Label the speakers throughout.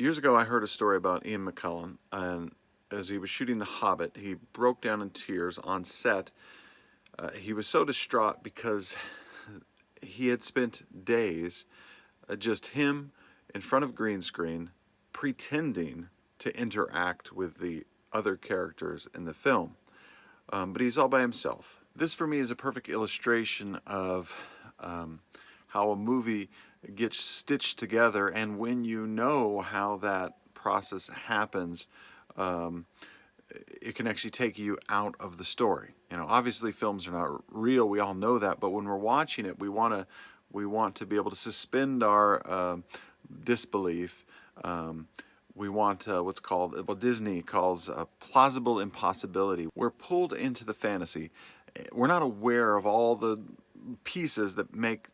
Speaker 1: Years ago, I heard a story about Ian McKellen, and as he was shooting The Hobbit, he broke down in tears on set. He was so distraught because he had spent days just him in front of green screen pretending to interact with the other characters in the film. But he's all by himself. This for me is a perfect illustration of how a movie gets stitched together, and when you know how that process happens, it can actually take you out of the story. You know, obviously films are not real, we all know that, but when we're watching it, we want to be able to suspend our disbelief. We want what's called, what Disney calls a plausible impossibility. We're pulled into the fantasy. We're not aware of all the pieces that make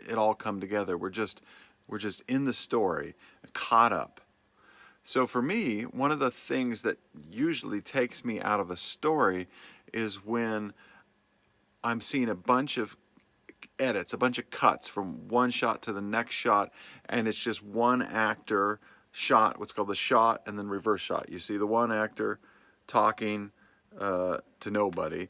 Speaker 1: it all come together. We're just in the story, caught up. So for me, one of the things that usually takes me out of a story is when I'm seeing a bunch of edits, a bunch of cuts from one shot to the next shot, and it's just one actor shot, what's called the shot and then reverse shot. You see the one actor talking to nobody,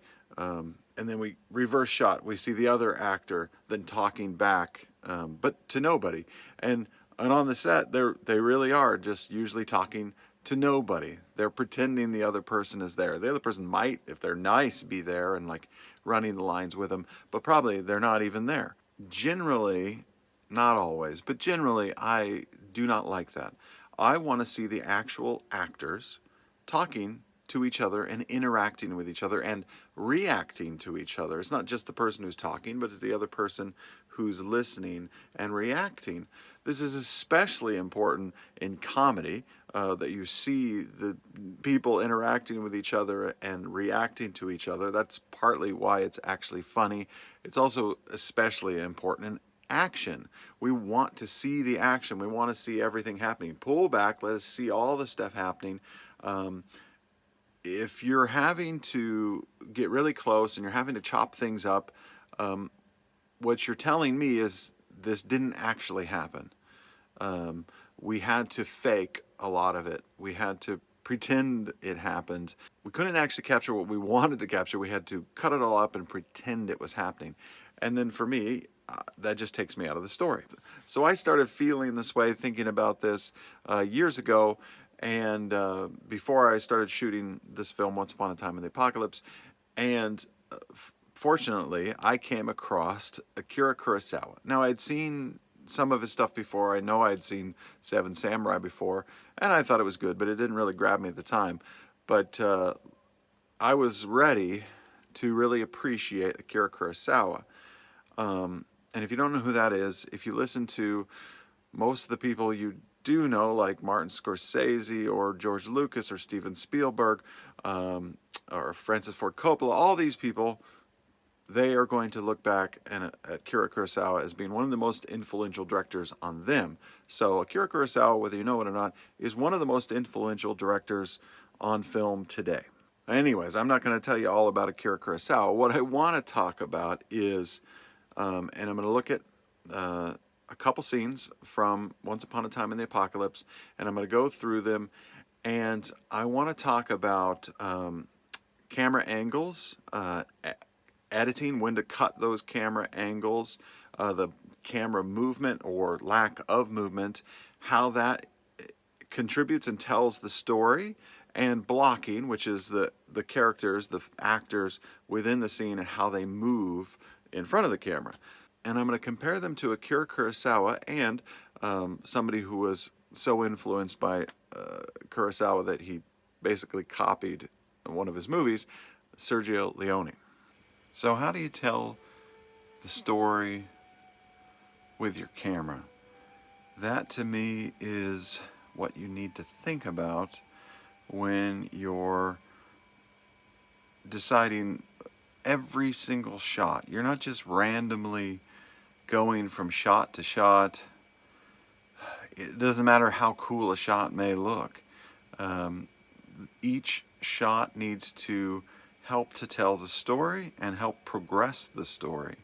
Speaker 1: and then we reverse shot. We see the other actor then talking back, but to nobody. And on the set, they really are just usually talking to nobody. They're pretending the other person is there. The other person might, if they're nice, be there and like running the lines with them, but probably they're not even there. Generally, not always, but generally, I do not like that. I want to see the actual actors talking to each other and interacting with each other and reacting to each other. It's not just the person who's talking, but it's the other person who's listening and reacting. This is especially important in comedy, that you see the people interacting with each other and reacting to each other. That's partly why it's actually funny. It's also especially important in action. We want to see the action. We want to see everything happening. Pull back, let us see all the stuff happening. If you're having to get really close and you're having to chop things up, what you're telling me is this didn't actually happen. We had to fake a lot of it. We had to pretend it happened. We couldn't actually capture what we wanted to capture. We had to cut it all up and pretend it was happening. And then for me, that just takes me out of the story. So I started feeling this way, thinking about this years ago, and before I started shooting this film, Once Upon a Time in the Apocalypse. And fortunately, I came across Akira Kurosawa. Now, I'd seen some of his stuff before. I know I'd seen Seven Samurai before, and I thought it was good, but it didn't really grab me at the time. But I was ready to really appreciate Akira Kurosawa. And if you don't know who that is, if you listen to most of the people you do know, like Martin Scorsese or George Lucas or Steven Spielberg or Francis Ford Coppola, all these people, they are going to look back at Akira Kurosawa as being one of the most influential directors on them. So Akira Kurosawa, whether you know it or not, is one of the most influential directors on film today. Anyways, I'm not going to tell you all about Akira Kurosawa. What I want to talk about is, and I'm going to look at a couple scenes from Once Upon a Time in the Apocalypse, and I'm going to go through them, and I want to talk about camera angles, editing, when to cut those camera angles, the camera movement or lack of movement, how that contributes and tells the story, and blocking, which is the characters, the actors within the scene and how they move in front of the camera. And I'm going to compare them to Akira Kurosawa and somebody who was so influenced by Kurosawa that he basically copied one of his movies, Sergio Leone. So how do you tell the story with your camera? That to me is what you need to think about when you're deciding every single shot. You're not just randomly going from shot to shot. It doesn't matter how cool a shot may look. Each shot needs to help to tell the story and help progress the story.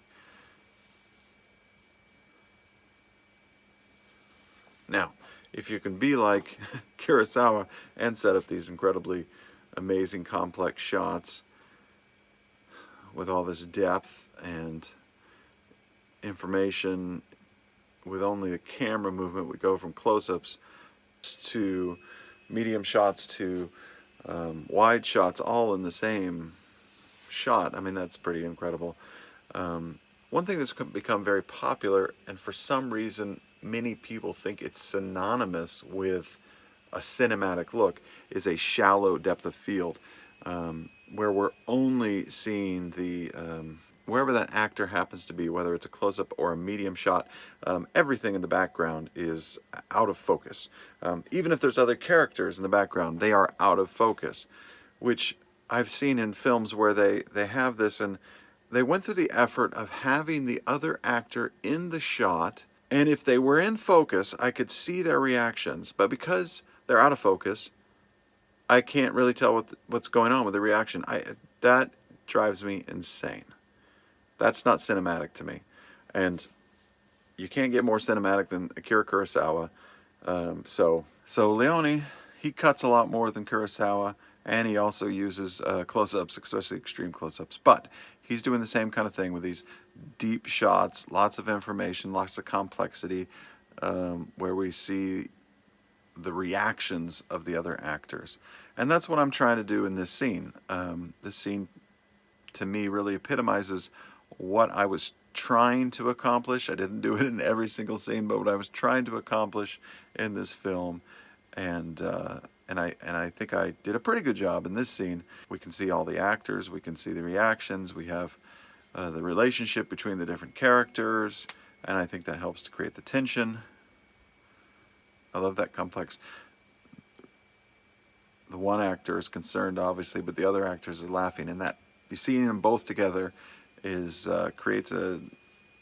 Speaker 1: Now, if you can be like Kurosawa and set up these incredibly amazing complex shots with all this depth and information with only the camera movement, we go from close-ups to medium shots to wide shots all in the same shot. I mean, that's pretty incredible. One thing that's become very popular, and for some reason many people think it's synonymous with a cinematic look, is a shallow depth of field, where we're only seeing the wherever that actor happens to be, whether it's a close-up or a medium shot, everything in the background is out of focus. Even if there's other characters in the background, they are out of focus, which I've seen in films where they have this, and they went through the effort of having the other actor in the shot, and if they were in focus, I could see their reactions, but because they're out of focus, I can't really tell what's going on with the reaction. That drives me insane. That's not cinematic to me. And you can't get more cinematic than Akira Kurosawa. So Leone, he cuts a lot more than Kurosawa, and he also uses close-ups, especially extreme close-ups. But he's doing the same kind of thing with these deep shots, lots of information, lots of complexity, where we see the reactions of the other actors. And that's what I'm trying to do in this scene. This scene, to me, really epitomizes what I was trying to accomplish. I didn't do it in every single scene, but what I was trying to accomplish in this film. And I think I did a pretty good job in this scene. We can see all the actors, we can see the reactions, we have the relationship between the different characters, and I think that helps to create the tension. I love that complex. The one actor is concerned, obviously, but the other actors are laughing, and that you seeing them both together is creates an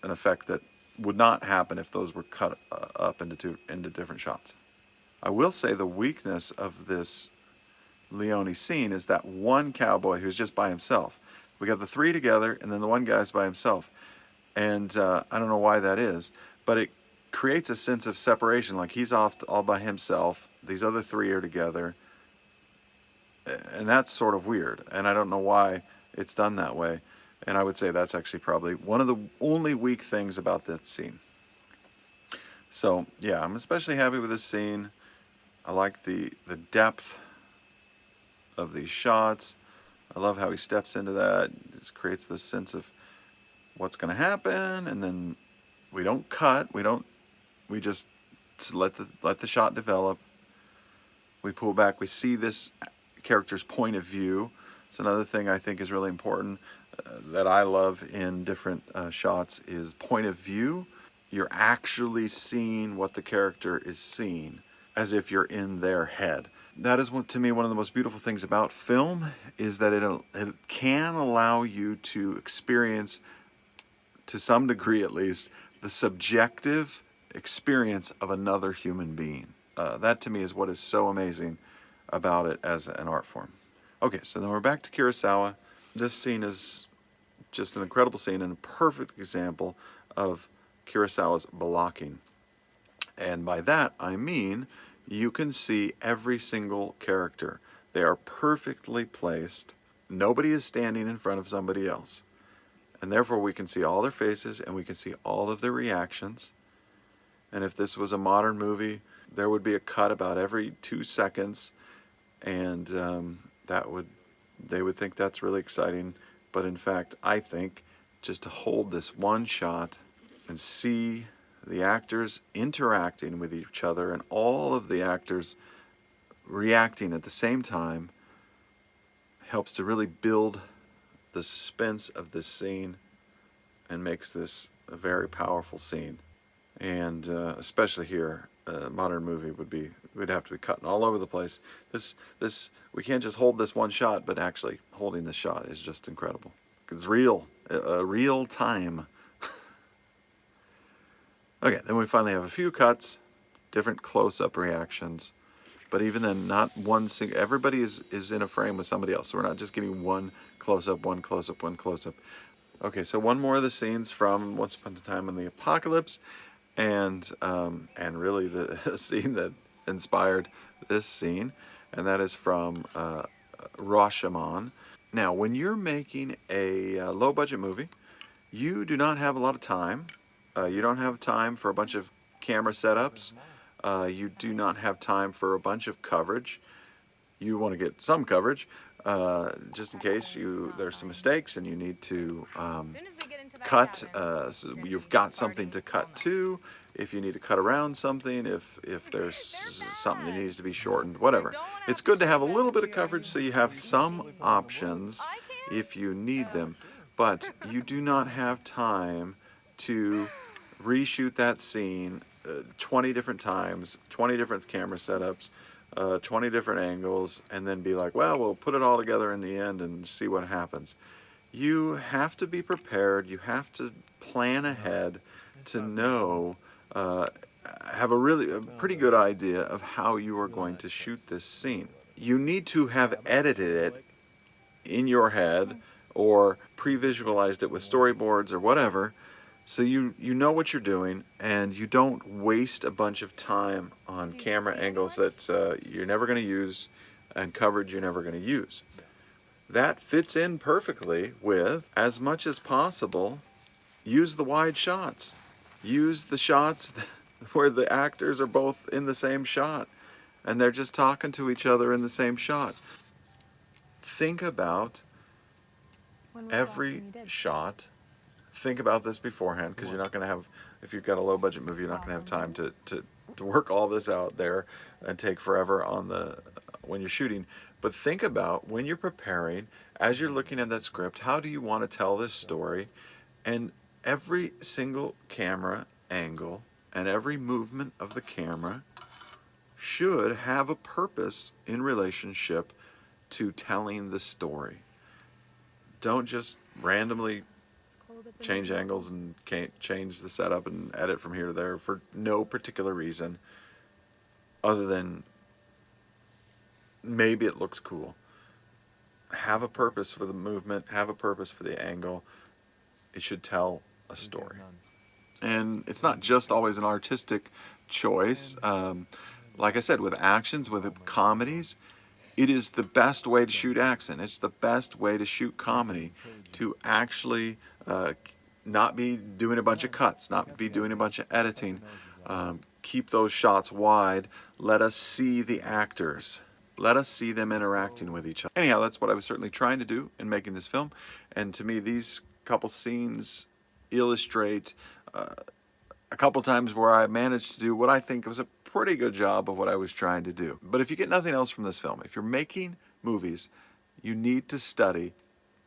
Speaker 1: effect that would not happen if those were cut up into different shots. I will say the weakness of this Leone scene is that one cowboy who's just by himself. We got the three together, and then the one guy's by himself. And I don't know why that is, but it creates a sense of separation, like he's off all by himself, these other three are together, and that's sort of weird, and I don't know why it's done that way. And I would say that's actually probably one of the only weak things about that scene. So yeah, I'm especially happy with this scene. I like the depth of these shots. I love how he steps into that. It just creates this sense of what's going to happen, and then we don't cut. We just let the shot develop. We pull back. We see this character's point of view. It's another thing I think is really important that I love in different shots is point of view. You're actually seeing what the character is seeing, as if you're in their head. That is, to me, one of the most beautiful things about film, is that it can allow you to experience, to some degree at least, the subjective experience of another human being. That to me is what is so amazing about it as an art form. Okay, so then we're back to Kurosawa. This scene is just an incredible scene and a perfect example of Kurosawa's blocking. And by that I mean you can see every single character. They are perfectly placed. Nobody is standing in front of somebody else. And therefore we can see all their faces and we can see all of their reactions. And if this was a modern movie, there would be a cut about every 2 seconds, and they would think that's really exciting. But in fact, I think just to hold this one shot and see the actors interacting with each other and all of the actors reacting at the same time helps to really build the suspense of this scene and makes this a very powerful scene. And especially here, a modern movie we'd have to be cutting all over the place. This we can't just hold this one shot, but actually holding this shot is just incredible. It's real, real time. Okay, then we finally have a few cuts, different close-up reactions, but even then, not one single. Everybody is in a frame with somebody else, so we're not just getting one close-up, one close-up. Okay, so one more of the scenes from Once Upon a Time in the Apocalypse. and really the scene that inspired this scene, and that is from Rashomon. Now, when you're making a low-budget movie, you do not have a lot of time. You don't have time for a bunch of camera setups. You do not have time for a bunch of coverage. You want to get some coverage, just in case there's some mistakes and you need to cut. So you've got something to cut to. If you need to cut around something, if there's something that needs to be shortened, whatever. It's good to have a little bit of coverage so you have some options if you need them. But you do not have time to reshoot that scene 20 different times, 20 different camera setups, 20 different angles, and then be like, well, we'll put it all together in the end and see what happens. You have to be prepared. You have to plan ahead to know, have a pretty good idea of how you are going to shoot this scene. You need to have edited it in your head or pre-visualized it with storyboards or whatever, so you know what you're doing and you don't waste a bunch of time on camera angles that you're never going to use and coverage you're never going to use. That fits in perfectly with, as much as possible, use the wide shots. Use the shots where the actors are both in the same shot and they're just talking to each other in the same shot. Think about every shot. Think about this beforehand, because you're not going to have, if you've got a low budget movie, you're not going to have time to work all this out there and take forever when you're shooting. But think about when you're preparing, as you're looking at that script, how do you want to tell this story? And every single camera angle and every movement of the camera should have a purpose in relationship to telling the story. Don't just randomly change angles and change the setup and edit from here to there for no particular reason other than maybe it looks cool. Have a purpose for the movement, have a purpose for the angle. It should tell a story. And it's not just always an artistic choice. Like I said, with actions, with comedies, it is the best way to shoot action. It's the best way to shoot comedy, to actually not be doing a bunch of cuts, not be doing a bunch of editing. Keep those shots wide. Let us see the actors. Let us see them interacting with each other. Anyhow, that's what I was certainly trying to do in making this film. And to me, these couple scenes illustrate a couple times where I managed to do what I think was a pretty good job of what I was trying to do. But if you get nothing else from this film, if you're making movies, you need to study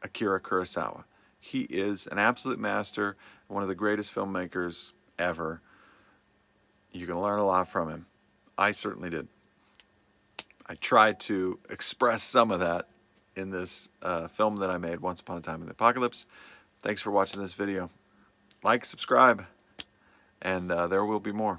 Speaker 1: Akira Kurosawa. He is an absolute master, one of the greatest filmmakers ever. You can learn a lot from him. I certainly did. I tried to express some of that in this film that I made, Once Upon a Time in the Apocalypse. Thanks for watching this video. Like, subscribe, and there will be more.